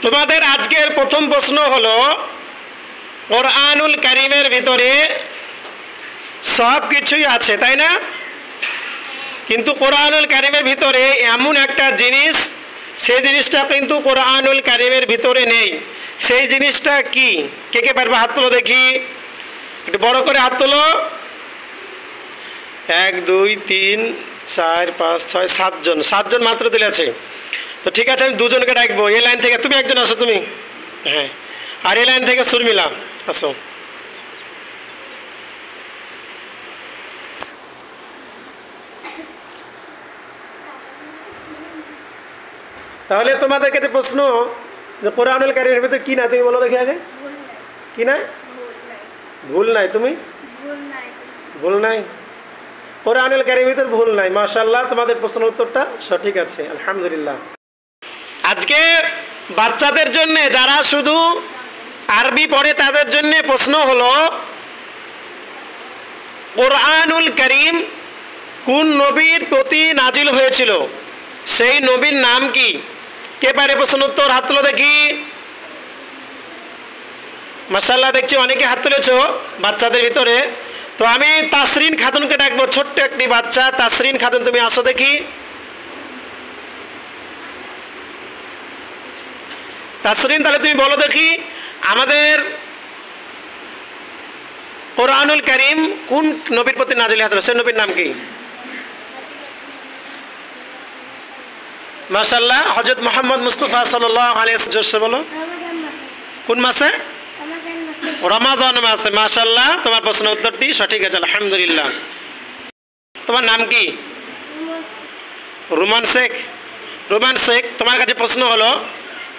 তোমাদের আজকের প্রথম প্রশ্ন হলো, কোরআনুল কারীমের ভিতরে সব কিছুই আছে, তাই না? কিন্তু কোরআনুল কারীমের ভিতরে এমন একটা জিনিস, সেই জিনিসটা কিন্তু কোরআনুল কারীমের ভিতরে নেই। সেই জিনিসটা কি? কে কে পারবে হাত তোলো দেখি, একটু বড় করে হাত তোলো। 1 2 3 4 5 6 7 জন মাত্র তুলে আছে। তো ঠিক আছে, আমি দুজনকে ডাকবো। এই লাইন থেকে তুমি একজন আসো, তুমি, হ্যাঁ, আর এই লাইন থেকে সুরমিলা আসো। তাহলে তোমাদের কাছে প্রশ্ন, যে কোরআনুল কারীমের ভিতরে কি না, তুমি বলো দেখি আগে। কি না? ভুল নাই। তুমি? ভুল নাই। কোরআনুল কারীমের ভিতরে ভুল নাই। মাশাআল্লাহ, তোমাদের প্রশ্নের উত্তরটা সঠিক আছে, আলহামদুলিল্লাহ। আজকে বাচ্চাদের জন্য, যারা শুধু আরবি পড়ে তাদের জন্য প্রশ্ন হলো, কোরআনুল কারীম কোন নবীর প্রতি নাজিল হয়েছিল? সেই নবীর নাম কি? কে পারে প্রশ্ন উত্তর? হাত তুলো দেখি। মাশাআল্লাহ, দেখছি অনেকে হাত তুলেছো বাচ্চাদের ভিতরে। তো আমি তাসরিন খাতুনকে ডাকবো, ছোট্ট একটি বাচ্চা। তাসরিন খাতুন, তুমি আসো দেখি। তাসরিন, তাহলে তুমি বলো দেখি, আমাদের কোরআনুল কারীম কোন নবীর প্রতি নাজিল হয়েছিল? সেই নবীর নাম কি? মাশাআল্লাহ, হযরত মুহাম্মদ মুস্তাফা সাল্লাল্লাহু আলাইহি ওয়াসাল্লাম। বলো কোন মাসে? রমাদান মাসে। মাশাআল্লাহ, তোমার প্রশ্ন উত্তরটি সঠিক আছে, আলহামদুলিল্লাহ। তোমার নাম কি? রুমান শেখ। রুমান শেখ, তোমার কাছে প্রশ্ন হলো,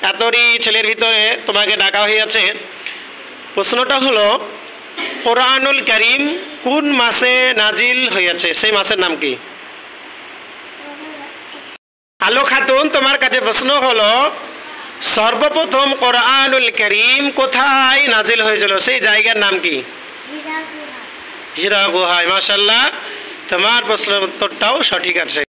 এতটি ছেলের ভিতরে তোমাকে ডাকা হয়েছে। প্রশ্নটা হলো, কোরআনুল কারীম কোন মাসে নাজিল হয়েছে? সেই মাসের নাম কি? আলো খাতুন, তোমার কাছে প্রশ্ন হলো, সর্বপ্রথম কোরআনুল কারীম কোথায় নাজিল হয়েছিল? সেই জায়গার নাম কি? হীরা গুহায়। মাশাআল্লাহ, তোমার প্রশ্নের উত্তরটাও সঠিক আছে।